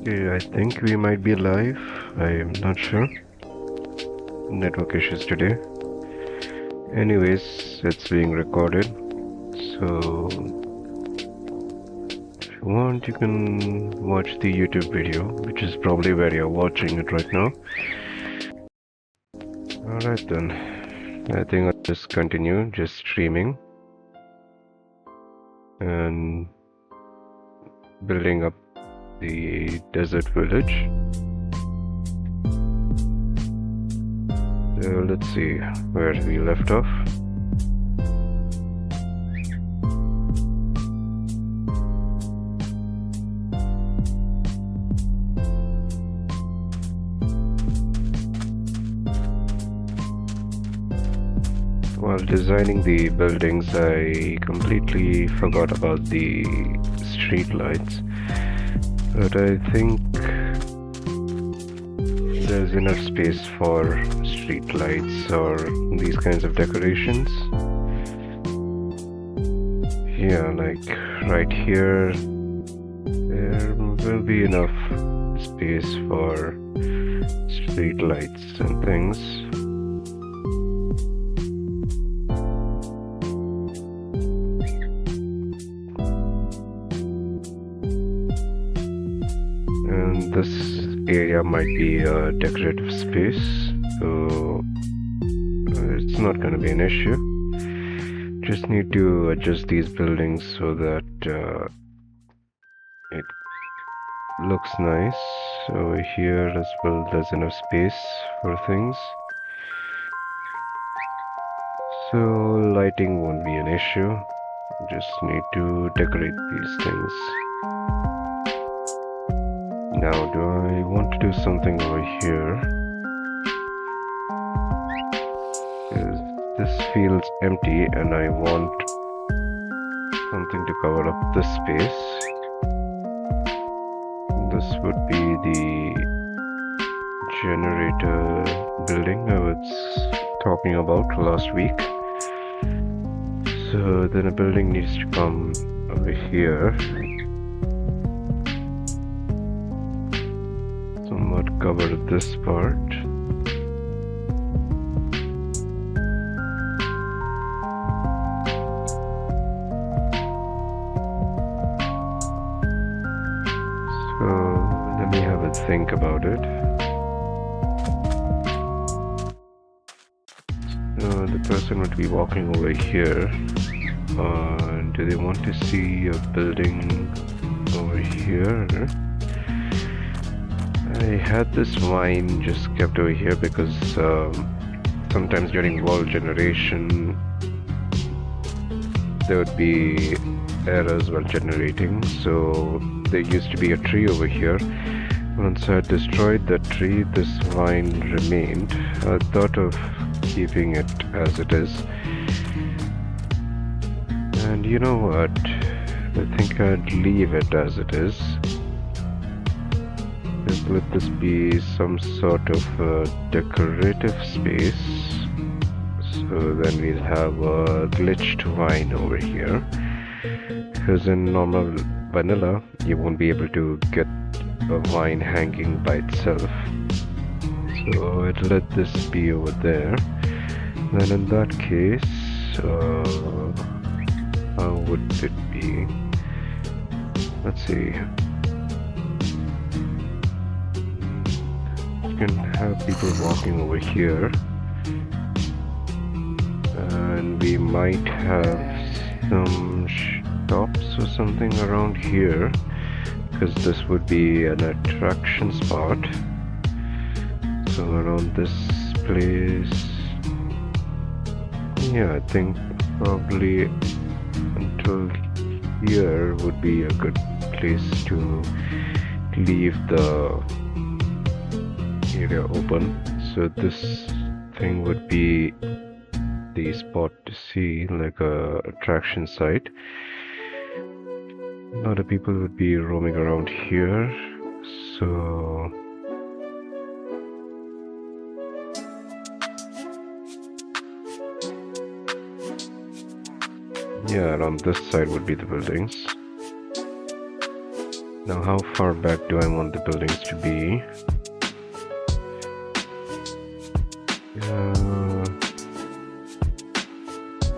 Okay, I think we might be live. I'm not sure. Network issues today. Anyways, it's being recorded. So, if you want, you can watch the YouTube video, which is probably where you're watching it right now. Alright then. I think I'll just continue, just streaming. And building up the desert village. So let's see where we left off. While designing the buildings, I completely forgot about the street lights. But I think there's enough space for street lights or these kinds of decorations. Yeah, like right here, there will be enough space for street lights and things. And this area might be a decorative space, so it's not going to be an issue. Just need to adjust these buildings so that it looks nice. Over here as well, there's enough space for things, so lighting won't be an issue. Just need to decorate these things. Now, do I want to do something over here? This feels empty and I want something to cover up this space. This would be the generator building I was talking about last week. So then a building needs to come over here. Somewhat cover this part. So let me have a think about it. So the person would be walking over here. Do they want to see a building over here? I had this vine just kept over here because sometimes during wall generation there would be errors while generating, so there used to be a tree over here. Once I destroyed that tree, this vine remained. I thought of keeping it as it is, and you know what, I think I'd leave it as it is. Let this be some sort of decorative space, so then we'll have a glitched vine over here, because in normal vanilla you won't be able to get a vine hanging by itself, so I'll let this be over there. Then in that case, how would it be? Let's see. Can have people walking over here, and we might have some shops or something around here, because this would be an attraction spot. So around this place, yeah, I think probably until here would be a good place to leave the area open. So this thing would be the spot to see, like a attraction site. A lot of people would be roaming around here, so yeah, around this side would be the buildings. Now, how far back do I want the buildings to be?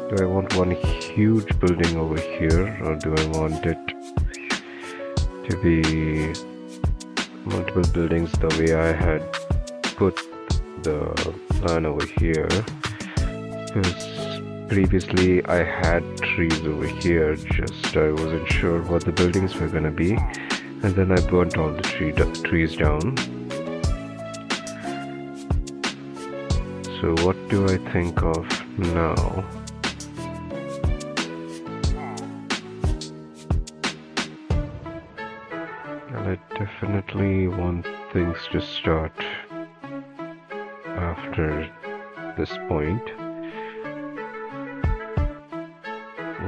Do I want one huge building over here, or do I want it to be multiple buildings the way I had put the plan over here? Because previously I had trees over here, just I wasn't sure what the buildings were gonna be, and then I burnt all the trees down. So what do I think of now? I definitely want things to start after this point.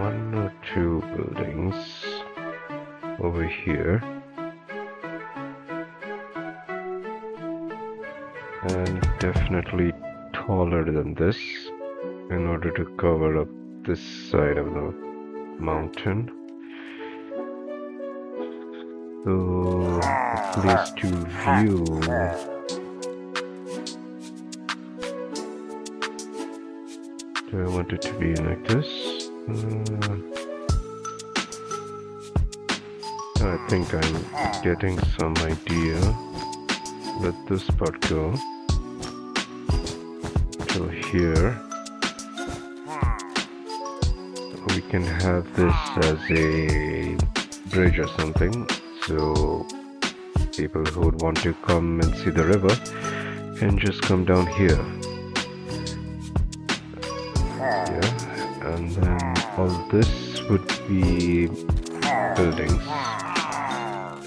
1 or 2 buildings over here, and definitely taller than this in order to cover up this side of the mountain. So a place to view. Do I want it to be like this? I think I'm getting some idea. Let this part go till here. We can have this as a bridge or something, so people who would want to come and see the river can just come down here. Yeah, and then all this would be buildings,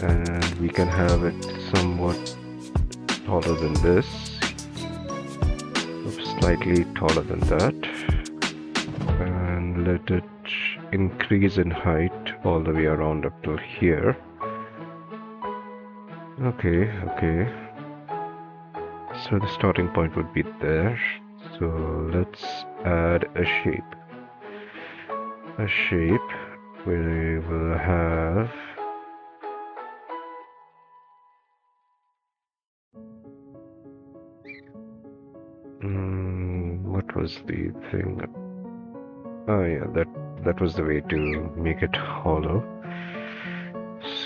and we can have it somewhat taller than this, slightly taller than that, and let it increase in height all the way around up till here. Okay. So the starting point would be there. So let's add a shape. We will have what was the thing? Oh yeah, that was the way to make it hollow.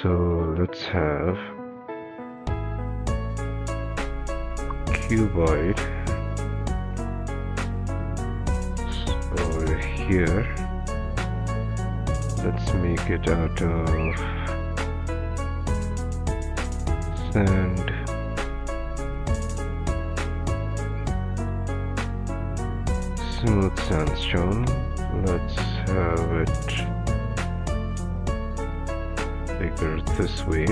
So let's have cuboid over here. Let's make it out of sand. Smooth sandstone. Let's have it bigger this way,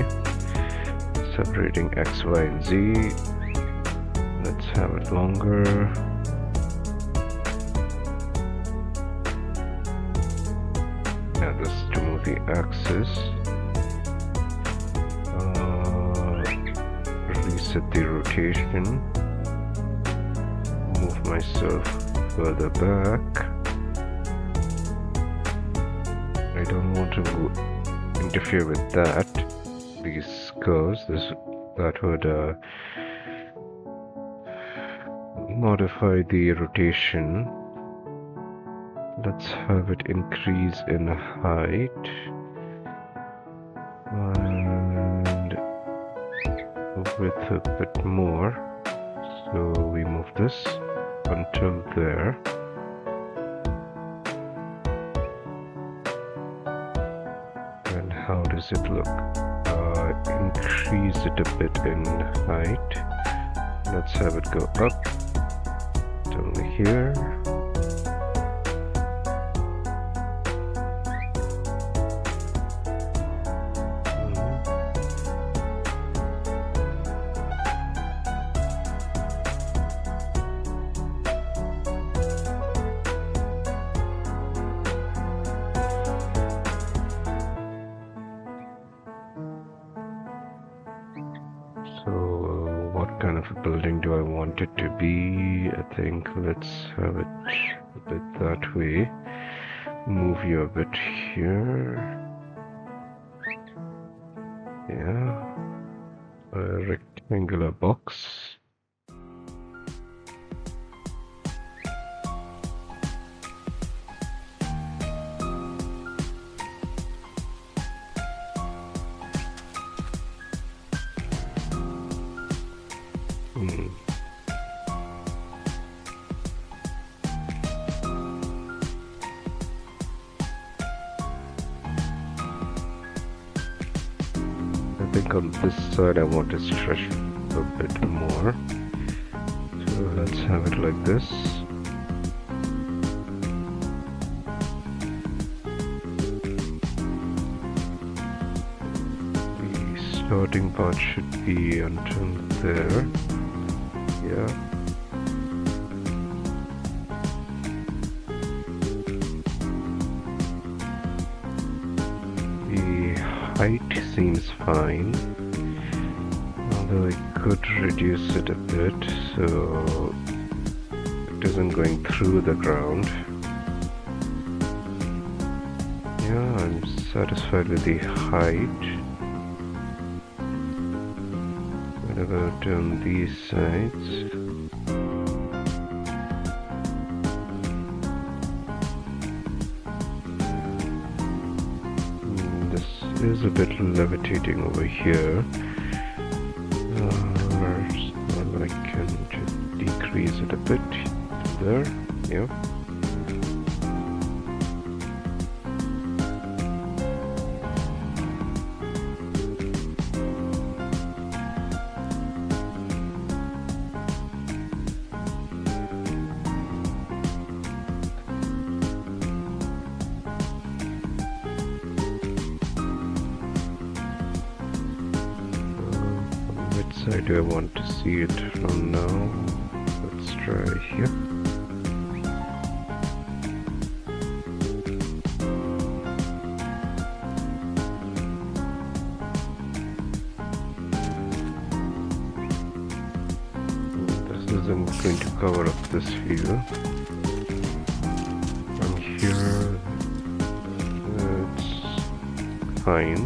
separating X, Y, and Z. Let's have it longer. Now this to move the axis. Reset the rotation. Move myself further back. I don't want to interfere with that. These curves, that would modify the rotation. Let's have it increase in height and width a bit more. So we move this until there. And how does it look? Increase it a bit in height. Let's have it go up till here. So what kind of a building do I want it to be? I think let's have it a bit that way. Move you a bit here. Yeah, a rectangular box. I think on this side I want to stretch a bit more. So let's have it like this. The starting part should be until there. Yeah. Height seems fine, although I could reduce it a bit so it isn't going through the ground. Yeah, I'm satisfied with the height. What about on these sides? Is a bit levitating over here. Well, I can just decrease it a bit there. Yeah. Side do I want to see it from now? Let's try here. This isn't going to cover up this view. From here, it's fine.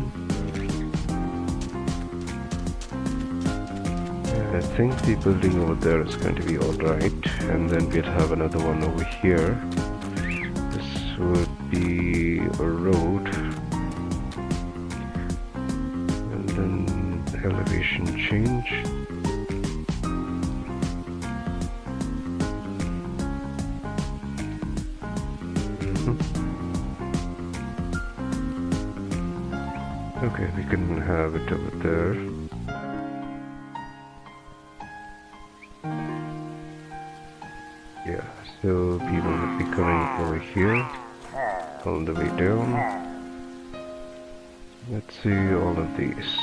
I think the building over there is going to be alright, and then we'll have another one over here. This would be a road, and then elevation change. Okay, we can have it over there. Yeah, so people would be coming over here on the way down. Let's see all of these.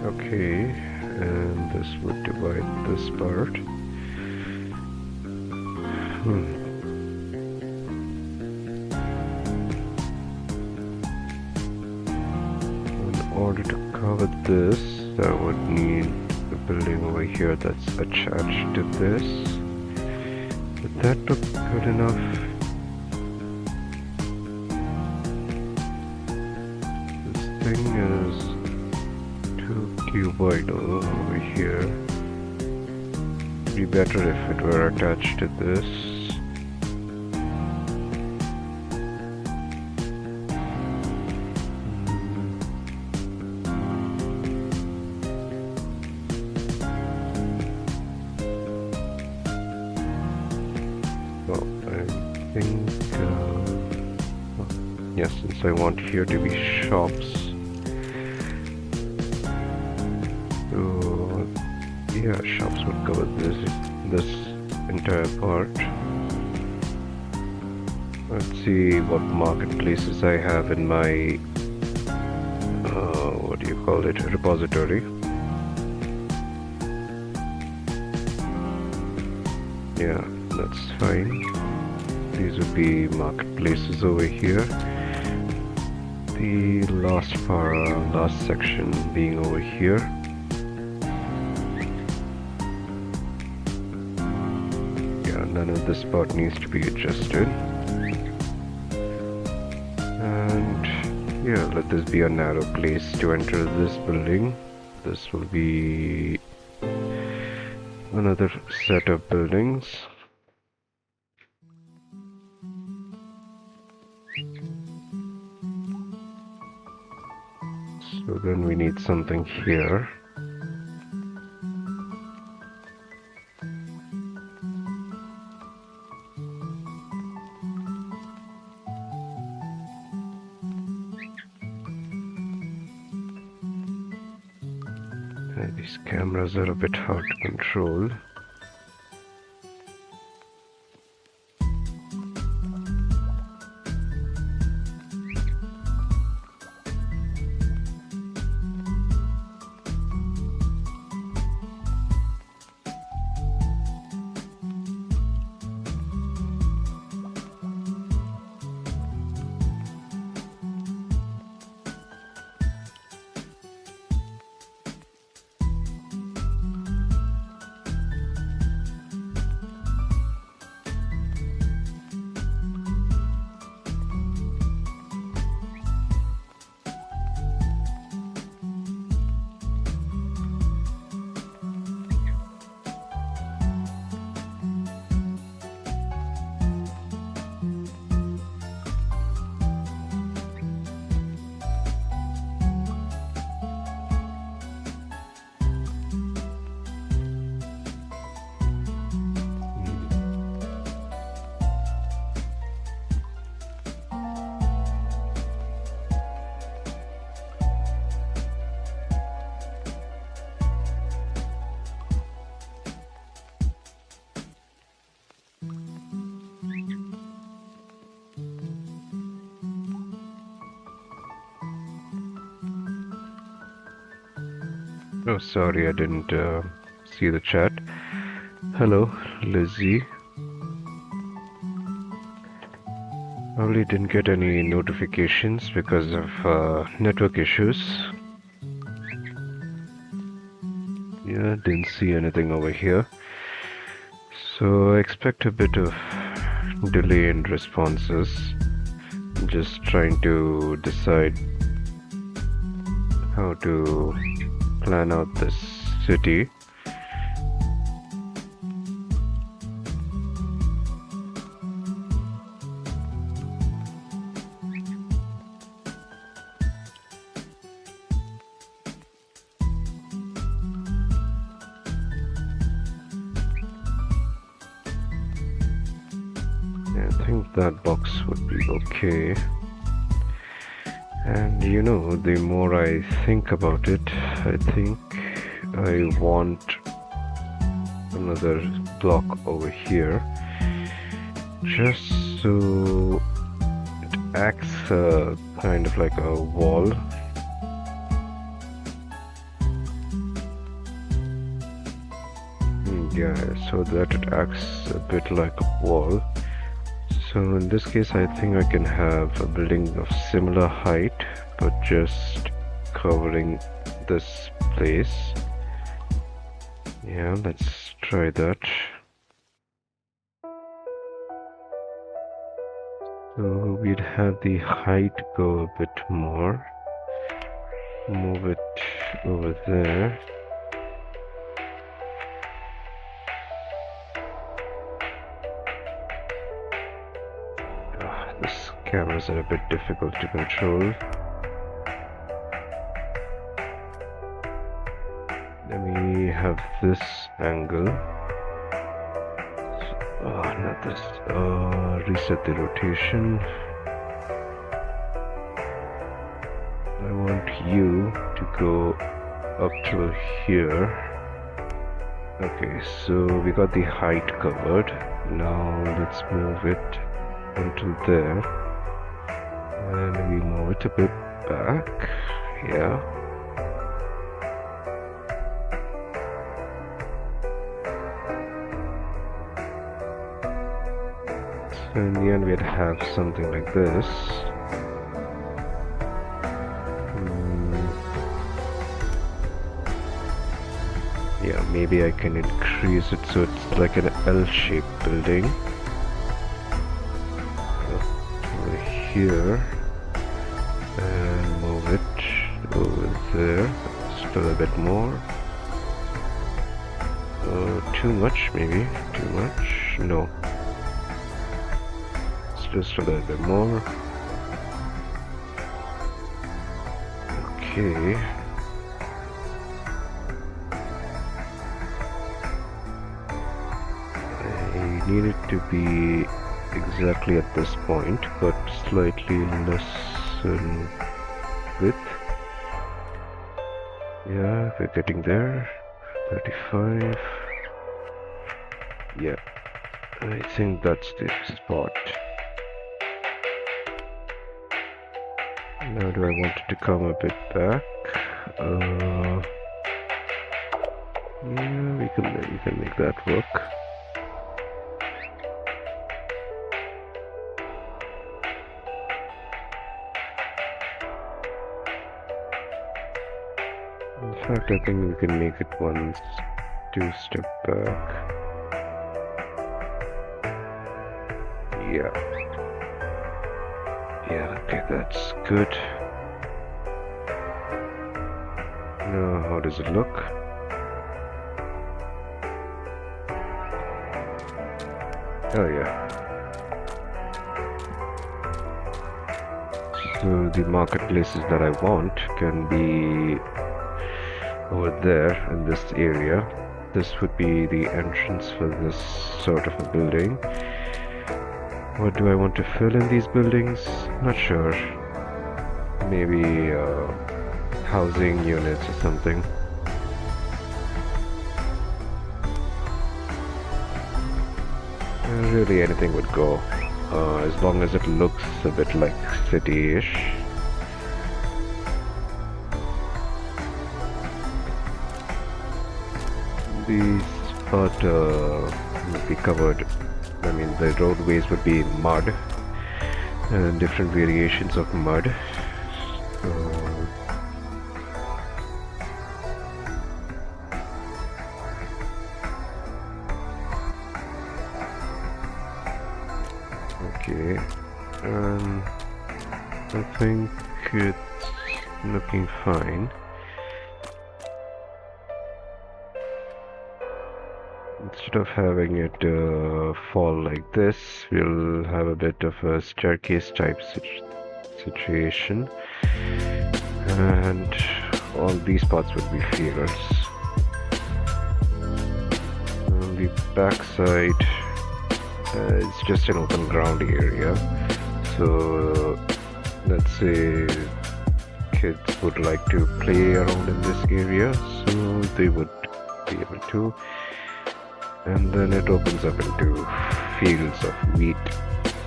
Okay, and this would divide this part. In order to cover this, I would need a building over here that's attached to this. Would that look good enough? This thing is cuboidal over here. It'd be better if it were attached to this. Well, I think yes, since I want here to be shops, so yeah, shops would cover this entire part. Let's see what marketplaces I have in my what do you call it, repository. Yeah, that's fine. These would be marketplaces over here. The last section being over here. Yeah, none of this part needs to be adjusted. And yeah, let this be a narrow place to enter this building. This will be another set of buildings. So then we need something here. These cameras are a bit hard to control. Oh, sorry, I didn't see the chat. Hello, Lizzie. Probably didn't get any notifications because of network issues. Yeah, didn't see anything over here. So I expect a bit of delay in responses. Just trying to decide how to plan out this city. I think that box would be okay. And you know, the more I think about it, I think I want another block over here, just so it acts kind of like a wall. Yeah, so that it acts a bit like a wall. So in this case, I think I can have a building of similar height, but just covering this place. Yeah, let's try that. So we'd have the height go a bit more. Move it over there. This cameras are a bit difficult to control. Let me have this angle. Not this. Reset the rotation. I want you to go up till here. Okay, so we got the height covered. Now let's move it until there, and we move it a bit back. Yeah. So in the end we'd have something like this. Yeah, maybe I can increase it so it's like an L-shaped building. Over here. And move it over there. Still a bit more. Too much maybe. Too much. No. Just a little bit more. Okay. I need it to be exactly at this point, but slightly less in width. Yeah, we're getting there. 35. Yeah, I think that's the spot. Now do I want it to come a bit back? Yeah, we can make that work. In fact, I think we can make it 2 step back. Yeah. Yeah, okay, that's good. Now, how does it look? Oh, yeah. So the marketplaces that I want can be over there in this area. This would be the entrance for this sort of a building. What do I want to fill in these buildings? Not sure. Maybe housing units or something. Really anything would go, as long as it looks a bit like city-ish. The spot would be covered. I mean, the roadways would be in mud and different variations of mud. Okay, I think it's looking fine. Instead of having it fall like this, we'll have a bit of a staircase type situation, and all these parts would be fields. On the back side, it's just an open ground area, so let's say kids would like to play around in this area, so they would be able to. And then it opens up into fields of wheat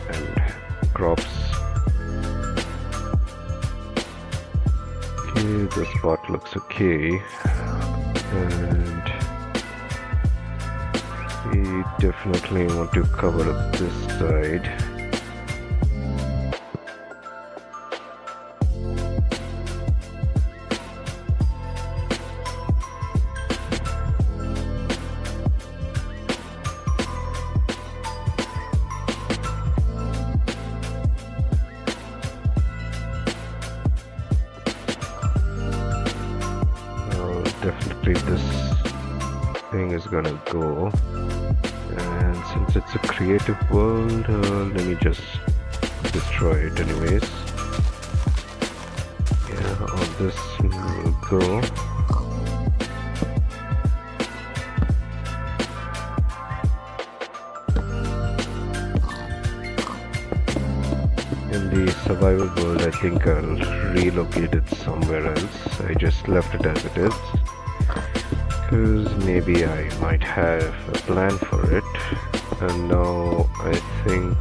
and crops. Okay, the spot looks okay, and we definitely want to cover up this side. Definitely this thing is gonna go, and since it's a creative world, let me just destroy it anyways. Yeah, all this will go. In the survival world, I think I'll relocate it somewhere else. I just left it as it is, because maybe I might have a plan for it, and now I think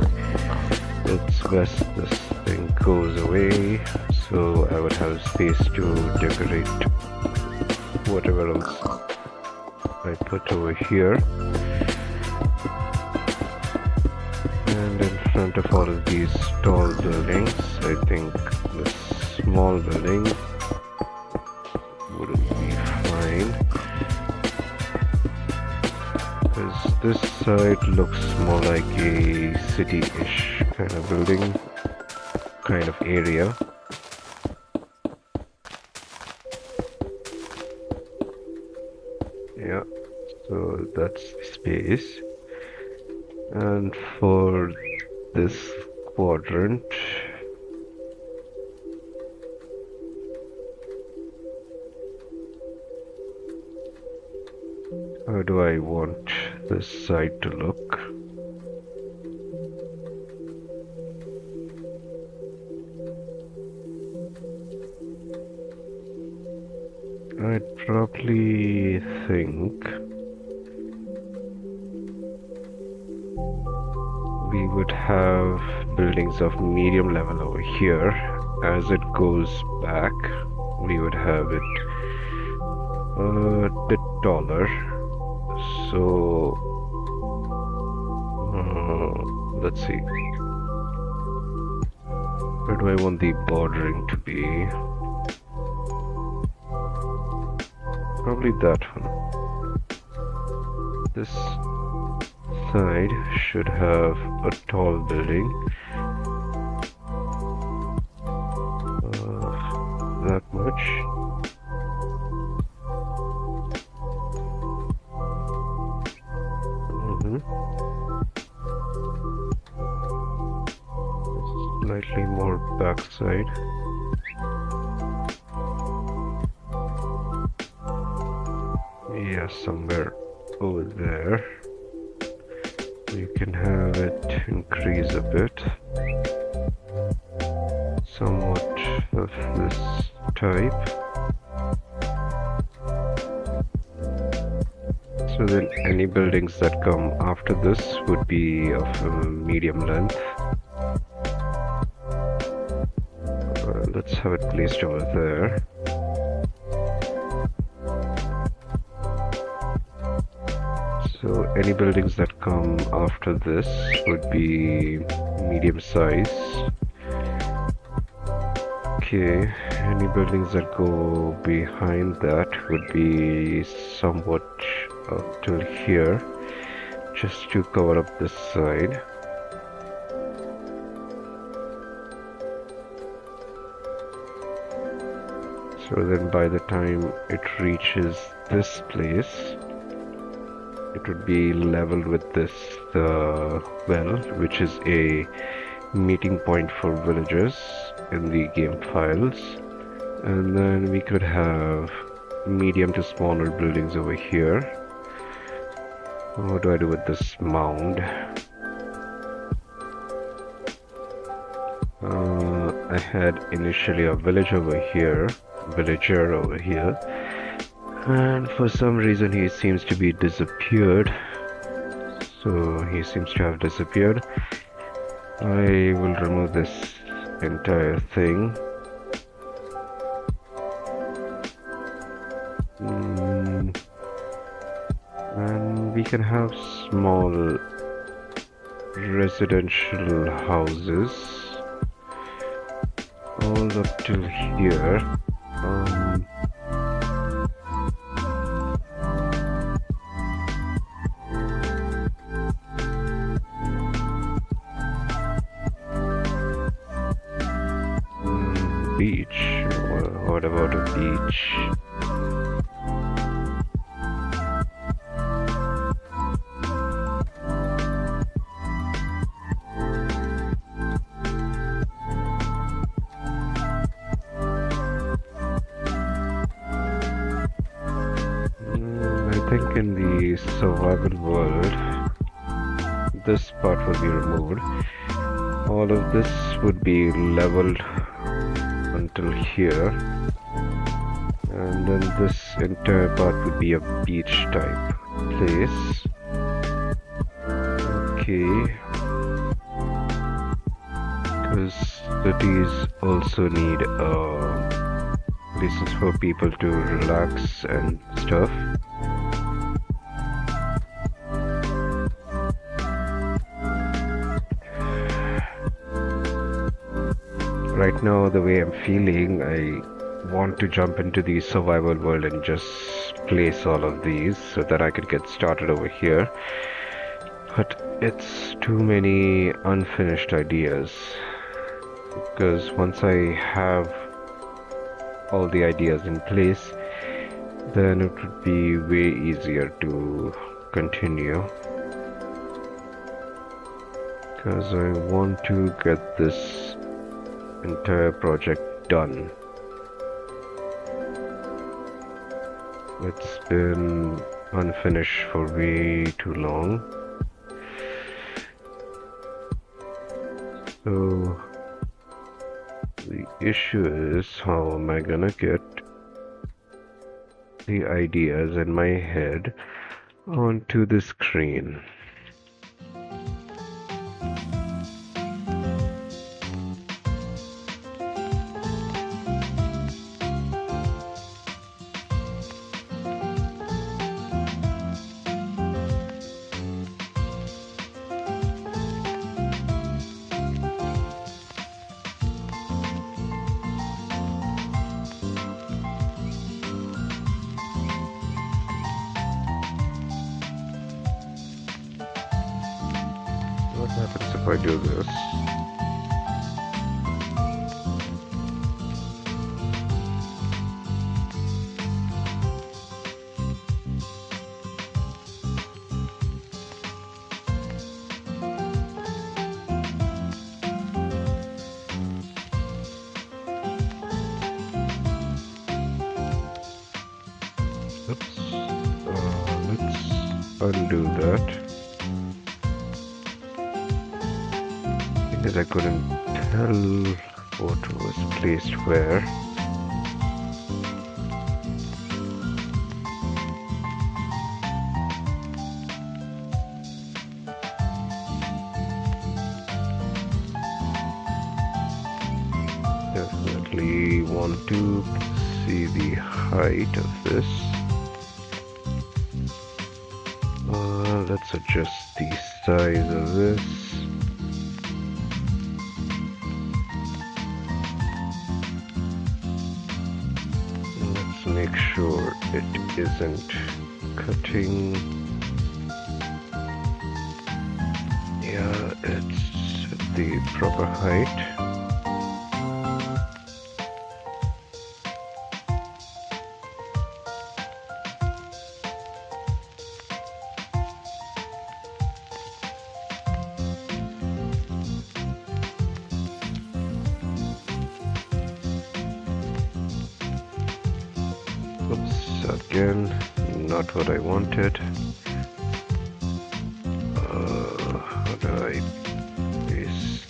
it's best this thing goes away, so I would have space to decorate whatever else I put over here. And in front front of all of these tall buildings, I think the small building wouldn't be fine, because this side looks more like a city-ish kind of building, kind of area. Yeah, so that's the space. And for this quadrant, how do I want this side to look? I'd probably think we would have buildings of medium level over here. As it goes back, we would have it a bit taller. So let's see, where do I want the bordering to be? Probably that one. This side should have a tall building. That much. Slightly more backside. Yeah, somewhere over there. You can have it increase a bit. Somewhat of this type. So then any buildings that come after this would be of a medium length. Let's have it placed over there. So any buildings that come after this would be medium size. Okay, any buildings that go behind that would be somewhat up till here, just to cover up this side. So then by the time it reaches this place, it would be leveled with this well, which is a meeting point for villagers in the game files. And then we could have medium to smaller buildings over here. What do I do with this mound? I had initially a villager over here, and for some reason he seems to be disappeared. So he seems to have disappeared. I will remove this entire thing. And we can have small residential houses all up till here. Beach. What about a beach? I think in the survival world, this part will be removed. All of this would be leveled until here, and then this entire part would be a beach type place. Okay, because cities also need places for people to relax and stuff. right now, the way I'm feeling, I want to jump into the survival world and just place all of these so that I could get started over here. But it's too many unfinished ideas, because once I have all the ideas in place, then it would be way easier to continue, because I want to get this entire project done. It's been unfinished for way too long. So the issue is, how am I gonna get the ideas in my head onto the screen? What happens if I do this? Oops. Let's undo that. Because I couldn't tell what was placed where. Definitely want to see the height of this. Let's adjust the size of this. Let's make sure it isn't cutting. Yeah, it's the proper height. Oops, again, not what I wanted. How do I place?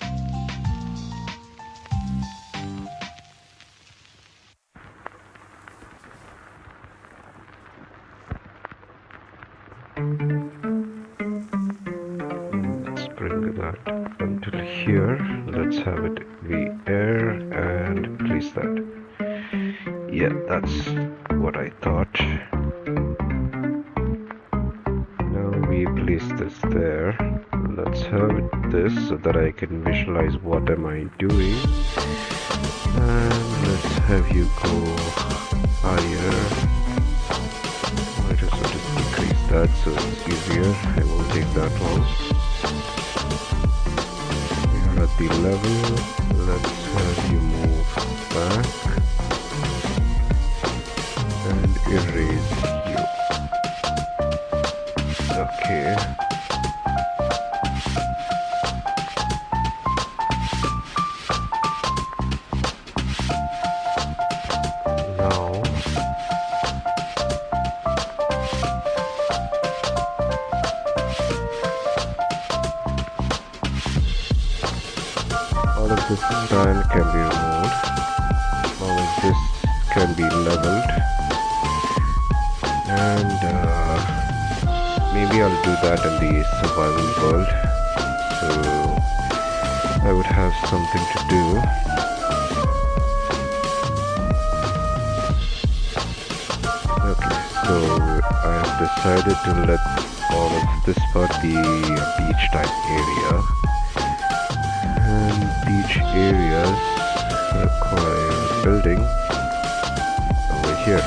Let's bring that until here. Let's have it be air and place that. Yeah, that's what I thought. Now we place this there. Let's have it this so that I can visualize what am I doing. And let's have you go higher. Might as well just decrease that so it's easier. I will take that one. We are at the level. Let's have you move back and erase you. Okay. Now all of this sand can be removed. All of this can be leveled. And maybe I'll do that in the survival world, so I would have something to do. Okay, so I've decided to let all of this part be a beach type area, and beach areas acquire building over here.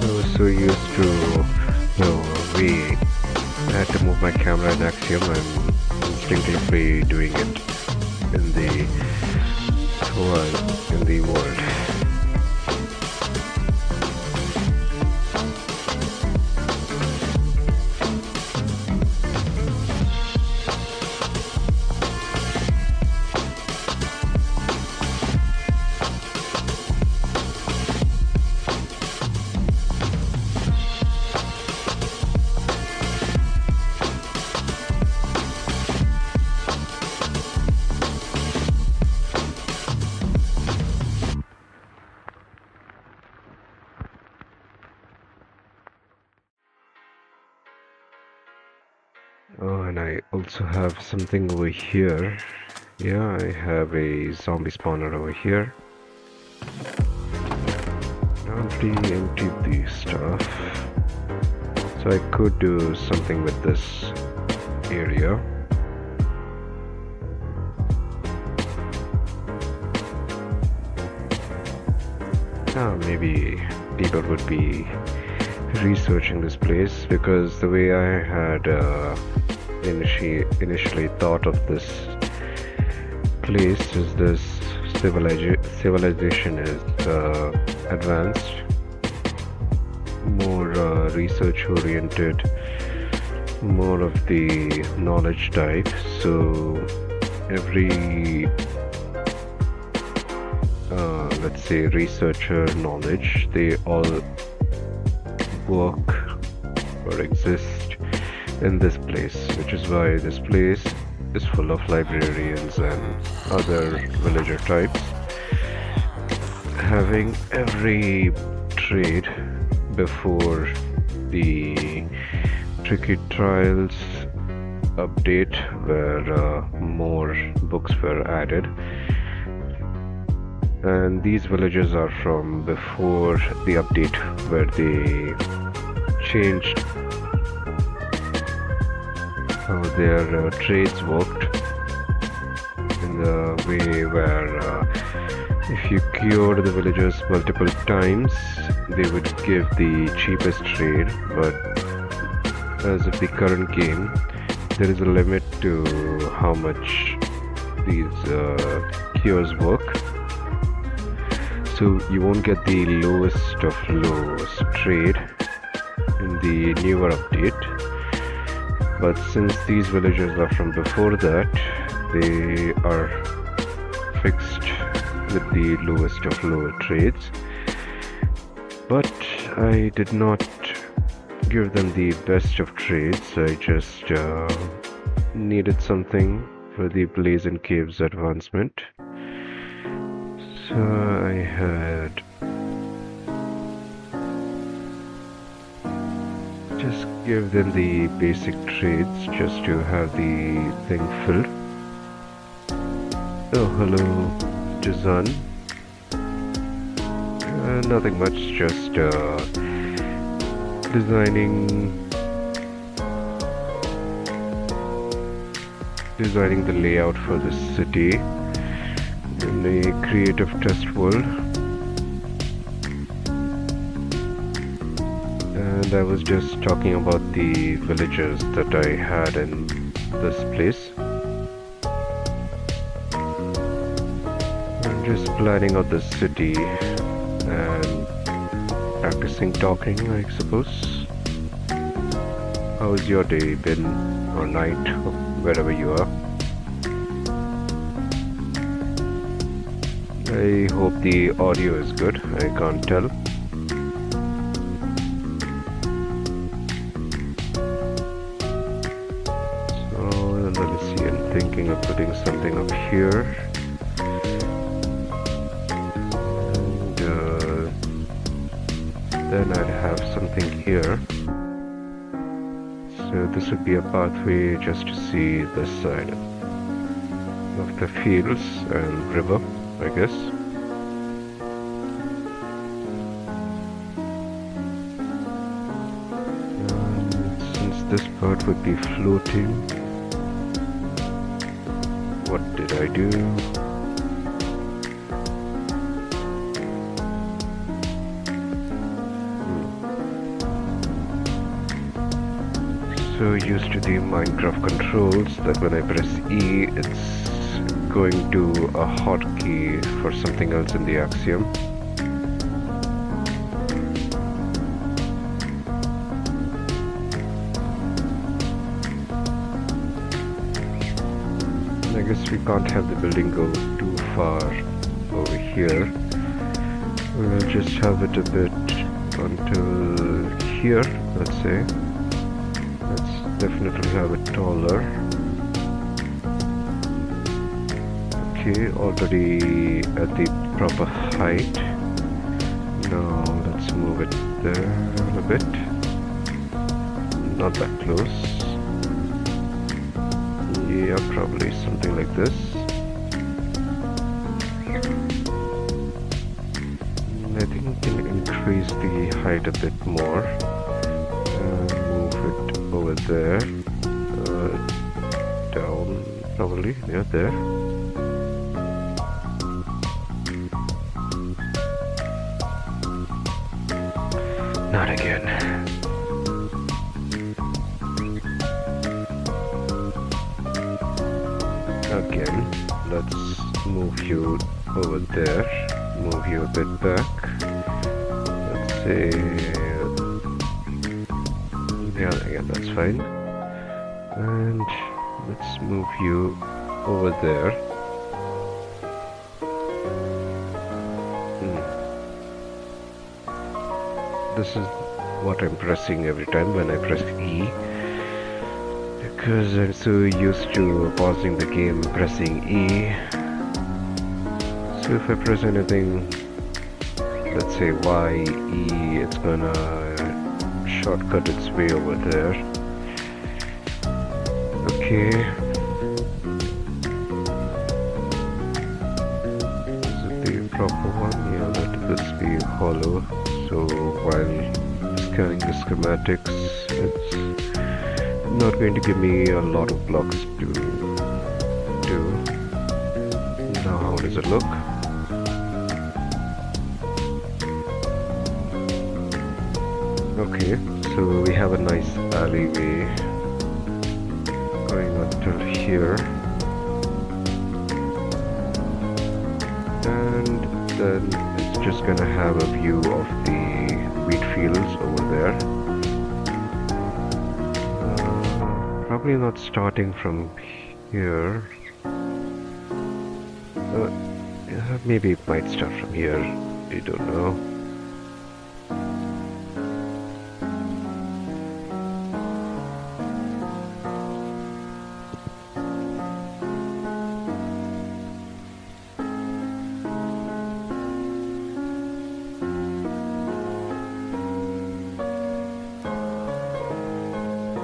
I was so used to, we had to move my camera in Axiom and instinctively doing it in the world. Oh, and I also have something over here. Yeah, I have a zombie spawner over here. I already emptied the stuff, so I could do something with this area. Maybe people would be researching this place, because the way I had initially thought of this place is this civilization is advanced, more research oriented, more of the knowledge type. So every let's say researcher knowledge, they all work or exist in this place, which is why this place is full of librarians and other villager types, having every trade before the tricky trials update, where more books were added. And these villages are from before the update, where they changed how their trades worked, in the way where if you cured the villagers multiple times, they would give the cheapest trade. But as of the current game, there is a limit to how much these cures work. So you won't get the lowest of lowest trade in the newer update. But since these villagers are from before that, they are fixed with the lowest of lower trades. But I did not give them the best of trades. I just needed something for the Blaze and Caves advancement. So I had just give them the basic trades just to have the thing filled. Oh, hello, Jazan. Nothing much, just designing the layout for the city in a creative test world. And I was just talking about the villagers that I had in this place. I'm just planning out the city and practicing talking, I suppose. How's your day been, or night, or wherever you are? I hope the audio is good. I can't tell. So let's see, I'm thinking of putting something up here. And then I'd have something here. So this would be a pathway just to see this side of the fields and river, I guess. And since this part would be floating, what did I do? So used to the Minecraft controls that when I press E, it's going to a hotkey for something else in the Axiom. I guess we can't have the building go too far over here. We'll just have it a bit until here, let's say. Let's definitely have it taller. Okay, already at the proper height. Now let's move it there a bit. Not that close. Yeah, probably something like this. I think we can increase the height a bit more. Move it over there. Down, probably. Yeah, there. Not again. Again, let's move you over there, move you a bit back, let's say, yeah, that's fine, and let's move you over there. This is what I'm pressing every time when I press E. Because I'm so used to pausing the game pressing E. So if I press anything, let's say Y, E, it's gonna shortcut its way over there. Okay. Is it the proper one? Yeah, let this be hollow. So while scanning the schematics, it's not going to give me a lot of blocks to do. Now how does it look? Okay, so we have a nice alleyway going until here, and then it's just gonna have a view of the wheat fields over there. Probably not starting from here. Maybe it might start from here. I don't know.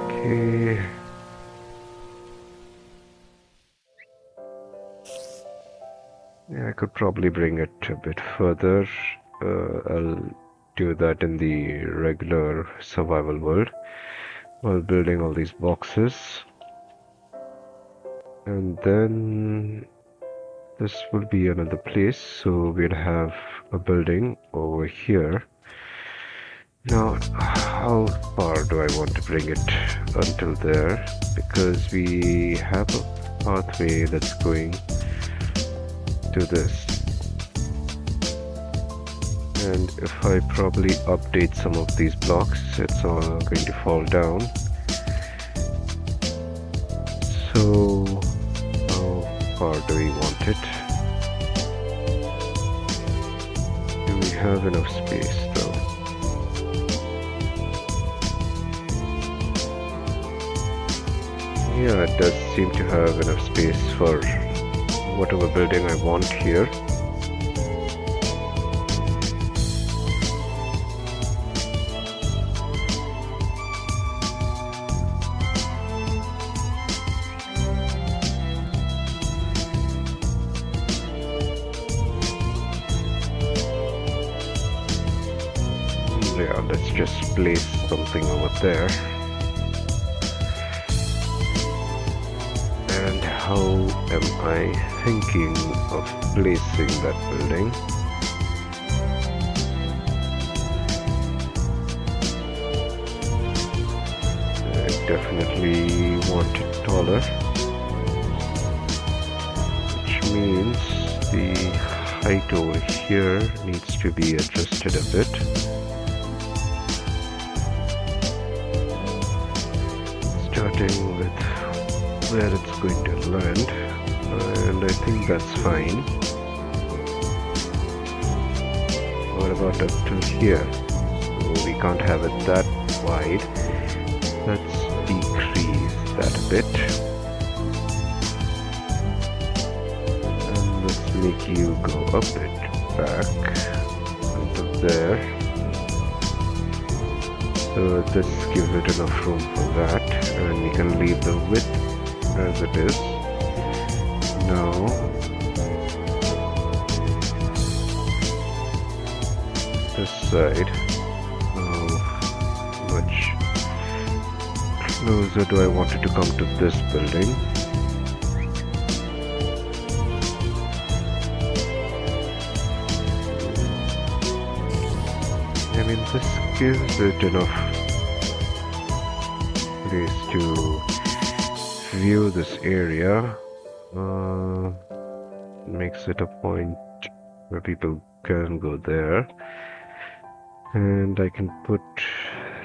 Okay. Yeah, I could probably bring it a bit further. I'll do that in the regular survival world while building all these boxes. And then this will be another place, so we'll have a building over here. Now, how far do I want to bring it until there? Because we have a pathway that's going to this, and if I probably update some of these blocks, it's all going to fall down. So how far do we want it? Do we have enough space though? Yeah, it does seem to have enough space for whatever building I want here. Yeah, let's just place something over there. And how am I thinking of placing that building? I definitely want it taller, which means the height over here needs to be adjusted a bit. Starting with where it's going to land, and I think that's fine. What about up to here? So we can't have it that wide. Let's decrease that a bit, and let's make you go a bit back out of there. So this gives it enough room for that, and we can leave the width as it is. Now this side, how much closer do I want it to come to this building? I mean, this gives it enough place to view this area. Makes it a point where people can go there, and I can put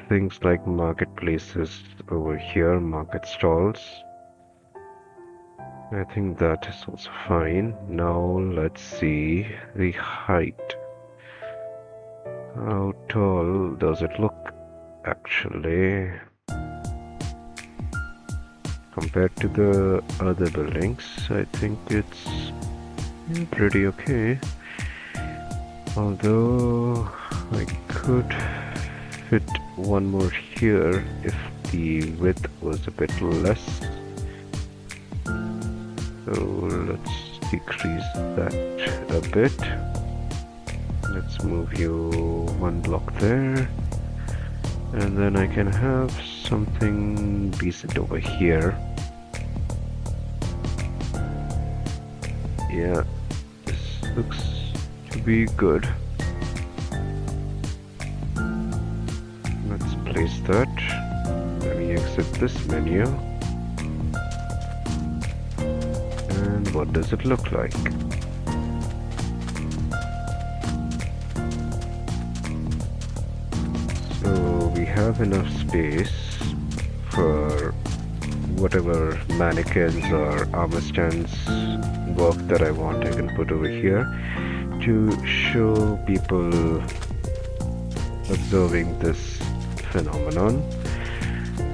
things like marketplaces over here, market stalls. I think that is also fine. Now let's see the height. How tall does it look actually compared to the other buildings? I think it's pretty okay, although I could fit one more here if the width was a bit less. So let's decrease that a bit. Let's move you one block there, and then I can have something decent over here. Yeah, this looks to be good. Let's place that. Let me exit this menu. And what does it look like? So we have enough space for whatever mannequins or armor stands work that I want. I can put over here to show people observing this phenomenon.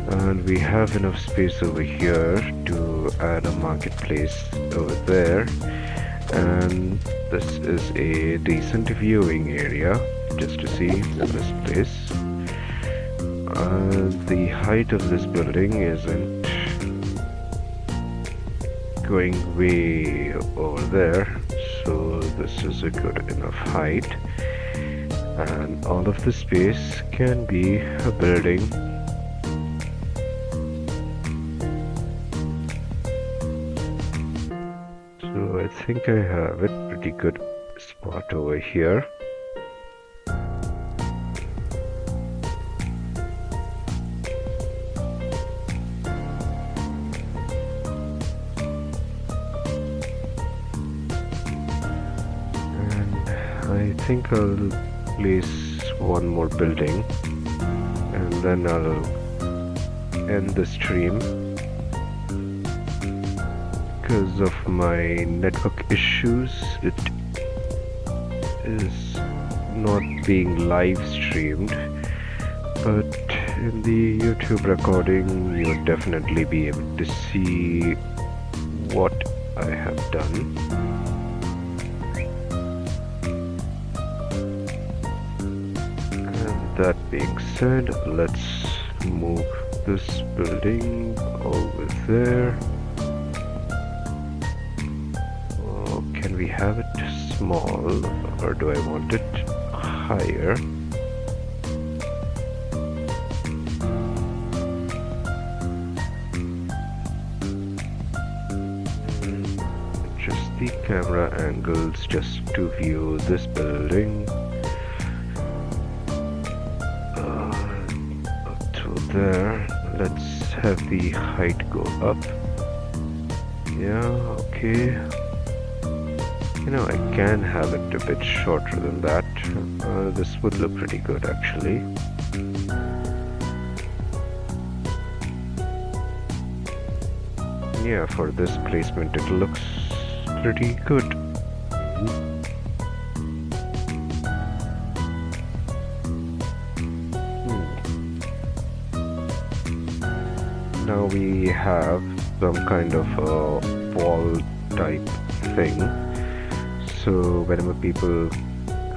And we have enough space over here to add a marketplace over there, and this is a decent viewing area just to see in this place. The height of this building isn't going way over there, so this is a good enough height, and all of the space can be a building. So I think I have it pretty good spot over here. I think I'll place one more building, and then I'll end the stream. Because of my network issues, it is not being live streamed, but in the YouTube recording you'll definitely be able to see what I have done. That being said, let's move this building over there. Oh, can we have it small, or do I want it higher? camera angles just to view this building. Up to there. Let's have the height go up. Yeah, okay. You know, I can have it a bit shorter than that. This would look pretty good actually. Yeah, for this placement it looks pretty good. Now we have some kind of a wall type thing. So whenever people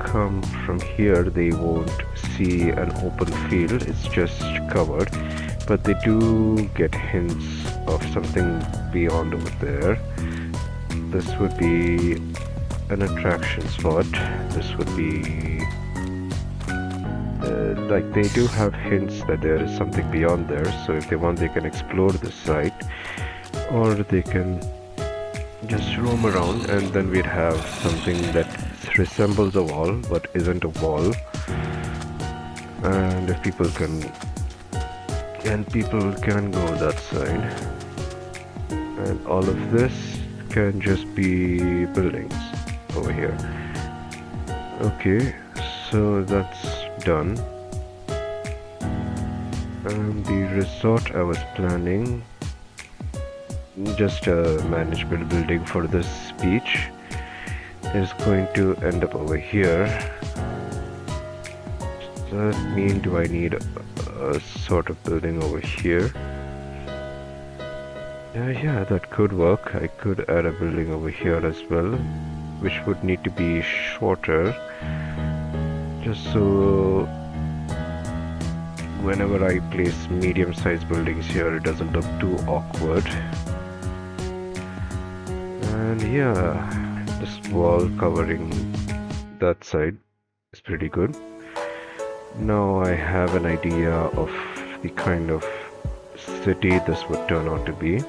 come from here, they won't see an open field, it's just covered. But they do get hints of something beyond over there. This would be an attraction spot. This would be like they do have hints that there is something beyond there, so if they want they can explore the site, or they can just roam around, and then we'd have something that resembles a wall but isn't a wall. And if people can go that side, and all of this can just be buildings over here. Okay, so that's done. And the resort I was planning, just a management building for this beach, is going to end up over here. Does that mean do I need a sort of building over here? Yeah, that could work. I could add a building over here as well, which would need to be shorter, just so whenever I place medium-sized buildings here it doesn't look too awkward. And yeah, this wall covering that side is pretty good. Now I have an idea of the kind of city this would turn out to be.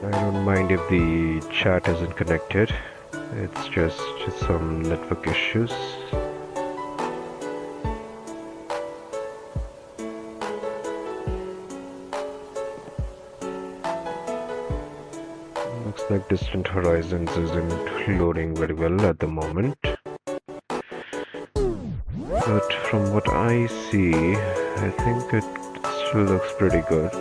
I don't mind if the chat isn't connected, it's just some network issues. Looks like Distant Horizons isn't loading very well at the moment. But from what I see, I think it still looks pretty good.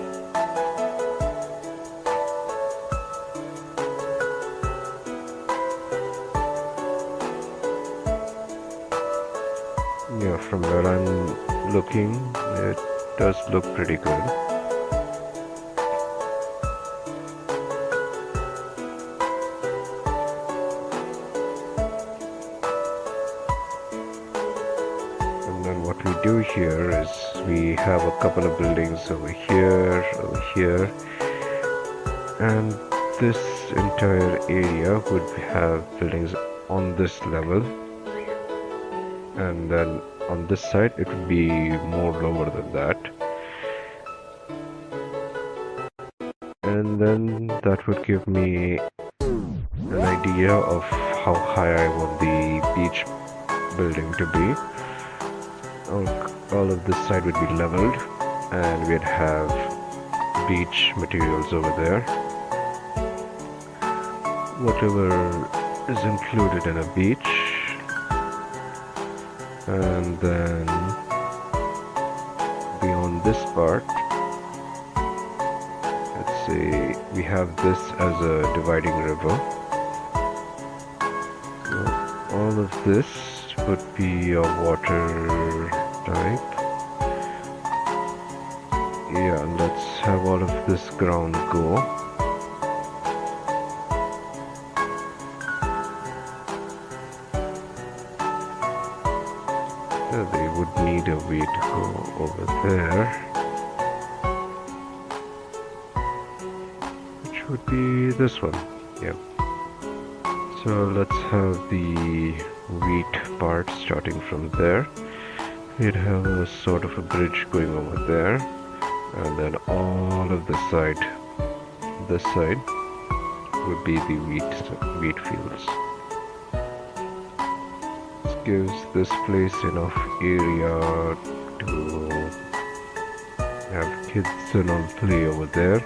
Yeah, from where I'm looking, it does look pretty good. And then what we do here is we have a couple of buildings over here, and this entire area would have buildings on this level. And then on this side it would be more lower than that, and then that would give me an idea of how high I want the beach building to be. All of this side would be leveled, and we'd have beach materials over there. Whatever is included in a beach. And then beyond this part, let's say we have this as a dividing river. So all of this would be a water type. Yeah, let's have all of this ground go. They would need a way to go over there, which would be this one. Yep. So let's have the wheat part starting from there. We'd have a sort of a bridge going over there, and then all of this side would be the wheat fields. This gives this place enough area to have kids and all play over there.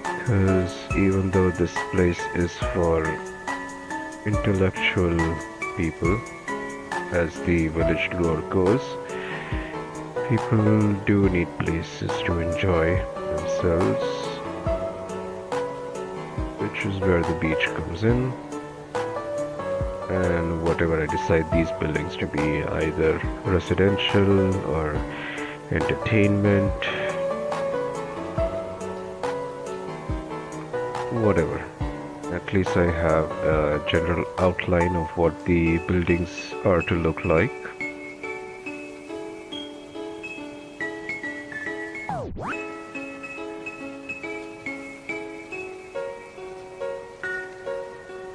Because even though this place is for intellectual people, as the village lore goes, people do need places to enjoy themselves, which is where the beach comes in. And whatever I decide these buildings to be, either residential or entertainment, whatever. At least I have a general outline of what the buildings are to look like.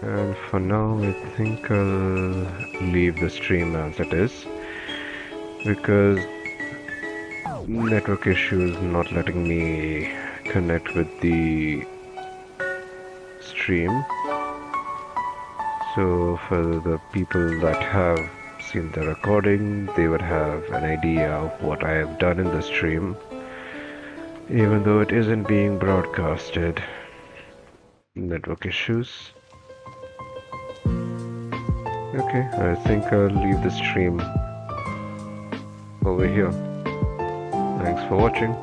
And for now, I think I'll leave the stream as it is, because network issues not letting me connect with the stream. So for the people that have seen the recording, they would have an idea of what I have done in the stream, even though it isn't being broadcasted. Network issues. Okay, I think I'll leave the stream over here. Thanks for watching.